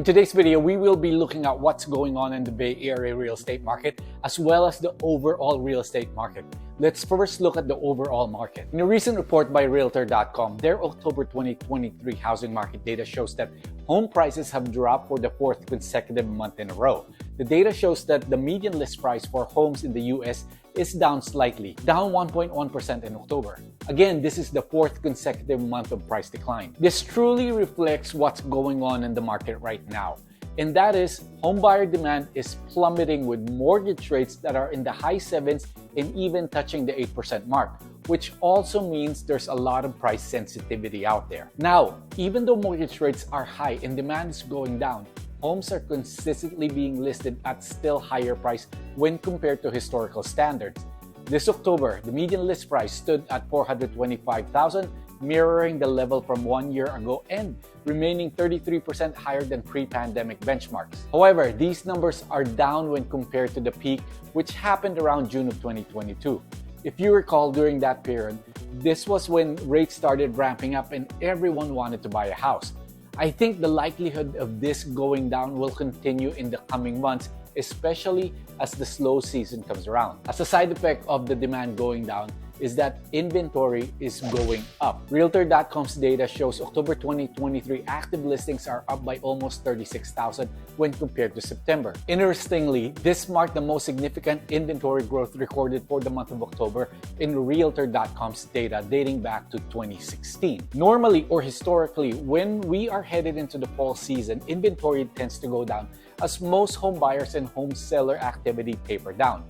In today's video, we will be looking at what's going on in the Bay Area real estate market, as well as the overall real estate market. Let's first look at the overall market. In a recent report by Realtor.com, their October 2023 housing market data shows that home prices have dropped for the fourth consecutive month in a row. The data shows that the median list price for homes in the US is down slightly, down 1.1% in October. Again, this is the fourth consecutive month of price decline. This truly reflects what's going on in the market right now. And that is, homebuyer demand is plummeting with mortgage rates that are in the high 7s and even touching the 8% mark, which also means there's a lot of price sensitivity out there. Now, even though mortgage rates are high and demand is going down, homes are consistently being listed at still higher price when compared to historical standards. This October, the median list price stood at $425,000, mirroring the level from 1 year ago and remaining 33% higher than pre-pandemic benchmarks. However, these numbers are down when compared to the peak, which happened around June of 2022. If you recall, during that period, this was when rates started ramping up and everyone wanted to buy a house. I think the likelihood of this going down will continue in the coming months, especially as the slow season comes around. As a side effect of the demand going down is that inventory is going up. Realtor.com's data shows October 2023 active listings are up by almost 36,000 when compared to September. Interestingly, this marked the most significant inventory growth recorded for the month of October in Realtor.com's data dating back to 2016. Normally or historically, when we are headed into the fall season, inventory tends to go down as most home buyers and home seller activity taper down.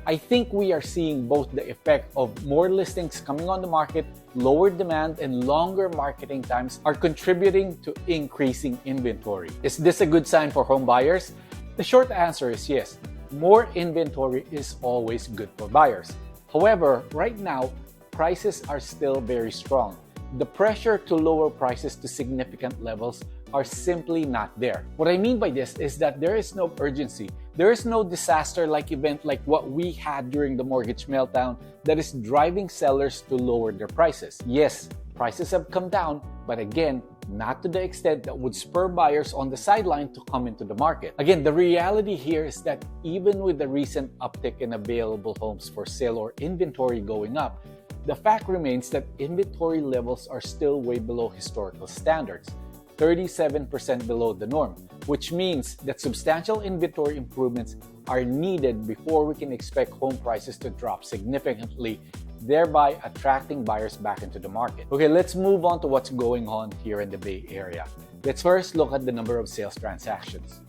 I think we are seeing both the effect of more listings coming on the market, lower demand, and longer marketing times are contributing to increasing inventory. Is this a good sign for home buyers? The short answer is yes. More inventory is always good for buyers. However, right now, prices are still very strong. The pressure to lower prices to significant levels are simply not there. What I mean by this is that there is no urgency. There is no disaster-like event like what we had during the mortgage meltdown that is driving sellers to lower their prices. Yes, prices have come down, but again, not to the extent that would spur buyers on the sideline to come into the market. Again, the reality here is that even with the recent uptick in available homes for sale or inventory going up, the fact remains that inventory levels are still way below historical standards, 37% below the norm, which means that substantial inventory improvements are needed before we can expect home prices to drop significantly, thereby attracting buyers back into the market. Okay, let's move on to what's going on here in the Bay Area. Let's first look at the number of sales transactions.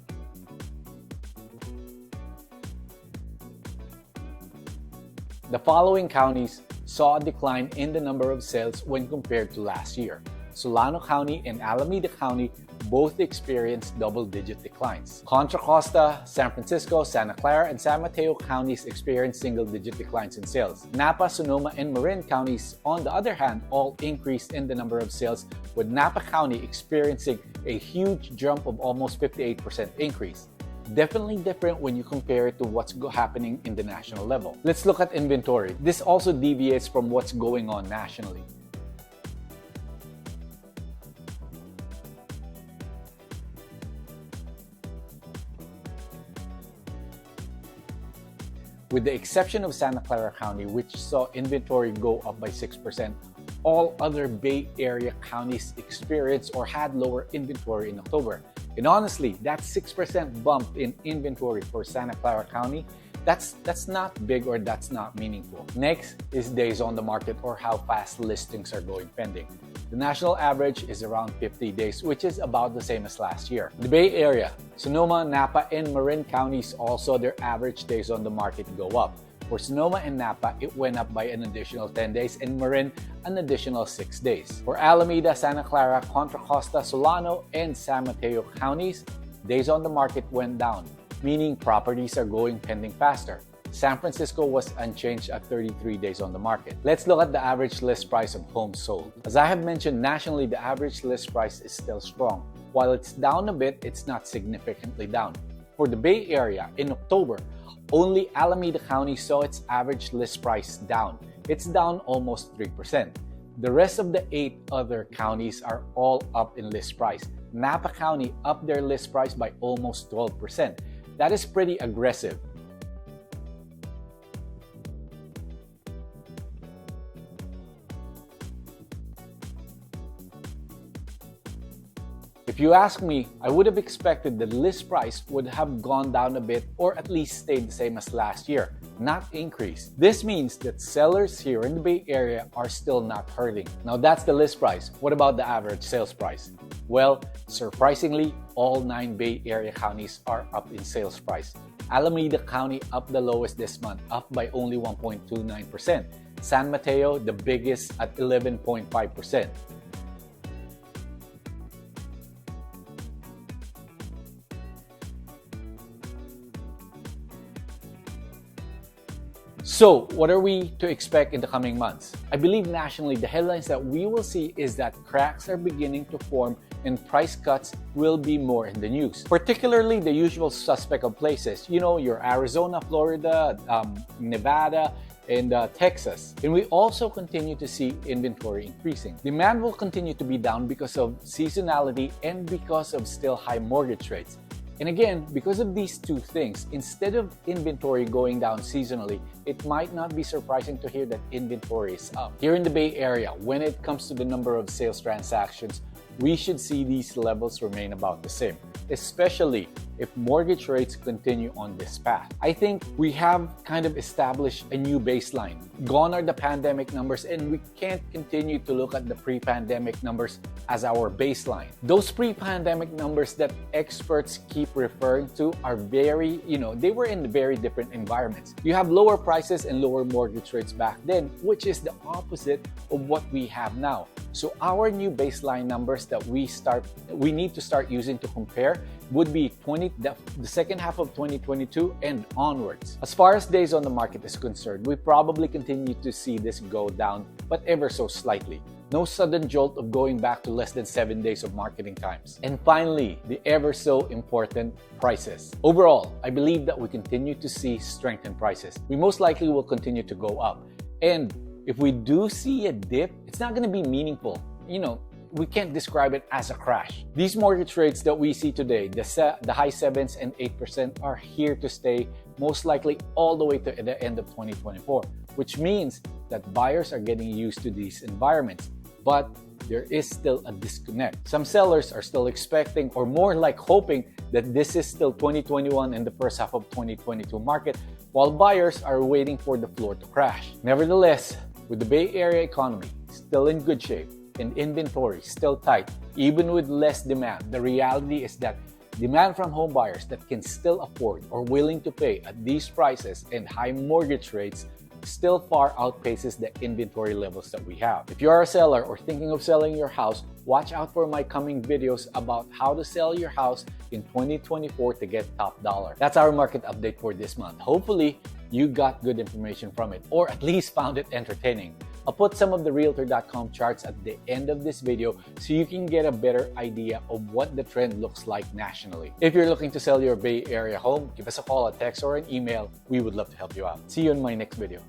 The following counties saw a decline in the number of sales when compared to last year. Solano County and Alameda County both experienced double-digit declines. Contra Costa, San Francisco, Santa Clara, and San Mateo counties experienced single-digit declines in sales. Napa, Sonoma, and Marin counties, on the other hand, all increased in the number of sales, with Napa County experiencing a huge jump of almost 58% increase. Definitely different when you compare it to what's happening in the national level. Let's look at inventory. This also deviates from what's going on nationally. With the exception of Santa Clara County, which saw inventory go up by 6%, all other Bay Area counties experienced or had lower inventory in October. And honestly, that 6% bump in inventory for Santa Clara County, that's not big or that's not meaningful. Next is days on the market or how fast listings are going pending. The national average is around 50 days, which is about the same as last year. The Bay Area, Sonoma, Napa, and Marin counties all saw their average days on the market go up. For Sonoma and Napa, it went up by an additional 10 days and Marin an additional 6 days. For Alameda, Santa Clara, Contra Costa, Solano, and San Mateo counties, days on the market went down, meaning properties are going pending faster. San Francisco was unchanged at 33 days on the market. Let's look at the average list price of homes sold. As I have mentioned, nationally, the average list price is still strong. While it's down a bit, it's not significantly down. For the Bay Area, in October, only Alameda County saw its average list price down. It's down almost 3%. The rest of the 8 other counties are all up in list price. Napa County upped their list price by almost 12%. That is pretty aggressive. If you ask me, I would have expected the list price would have gone down a bit or at least stayed the same as last year, not increased. This means that sellers here in the Bay Area are still not hurting. Now that's the list price. What about the average sales price? Well, surprisingly, all 9 Bay Area counties are up in sales price. Alameda County up the lowest this month, up by only 1.29%. San Mateo, the biggest, at 11.5%. So, what are we to expect in the coming months? I believe nationally, the headlines that we will see is that cracks are beginning to form and price cuts will be more in the news. Particularly the usual suspect of places, your Arizona, Florida, Nevada, and Texas. And we also continue to see inventory increasing. Demand will continue to be down because of seasonality and because of still high mortgage rates. And again, because of these two things, instead of inventory going down seasonally, it might not be surprising to hear that inventory is up. Here in the Bay Area, when it comes to the number of sales transactions, we should see these levels remain about the same, especially if mortgage rates continue on this path. I think we have kind of established a new baseline. Gone are the pandemic numbers, and we can't continue to look at the pre-pandemic numbers as our baseline. Those pre-pandemic numbers that experts keep referring to are very, they were in very different environments. You have lower prices and lower mortgage rates back then, which is the opposite of what we have now. So our new baseline numbers that we need to start using to compare would be the second half of 2022 and onwards. As far as days on the market is concerned, we probably continue to see this go down, but ever so slightly. No sudden jolt of going back to less than 7 days of marketing times. And finally, the ever so important prices. Overall, I believe that we continue to see strength in prices. We most likely will continue to go up. And if we do see a dip, it's not going to be meaningful. We can't describe it as a crash. These mortgage rates that we see today, the high 7s and 8%, are here to stay, most likely all the way to the end of 2024, which means that buyers are getting used to these environments. But there is still a disconnect. Some sellers are still expecting, or more like hoping, that this is still 2021 and the first half of 2022 market, while buyers are waiting for the floor to crash. Nevertheless, with the Bay Area economy still in good shape and inventory still tight, even with less demand, the reality is that demand from home buyers that can still afford or willing to pay at these prices and high mortgage rates still far outpaces the inventory levels that we have. If you are a seller or thinking of selling your house, watch out for my coming videos about how to sell your house in 2024 to get top dollar. That's our market update for this month. Hopefully, you got good information from it, or at least found it entertaining. I'll put some of the Realtor.com charts at the end of this video so you can get a better idea of what the trend looks like nationally. If you're looking to sell your Bay Area home, give us a call, a text, or an email. We would love to help you out. See you in my next video.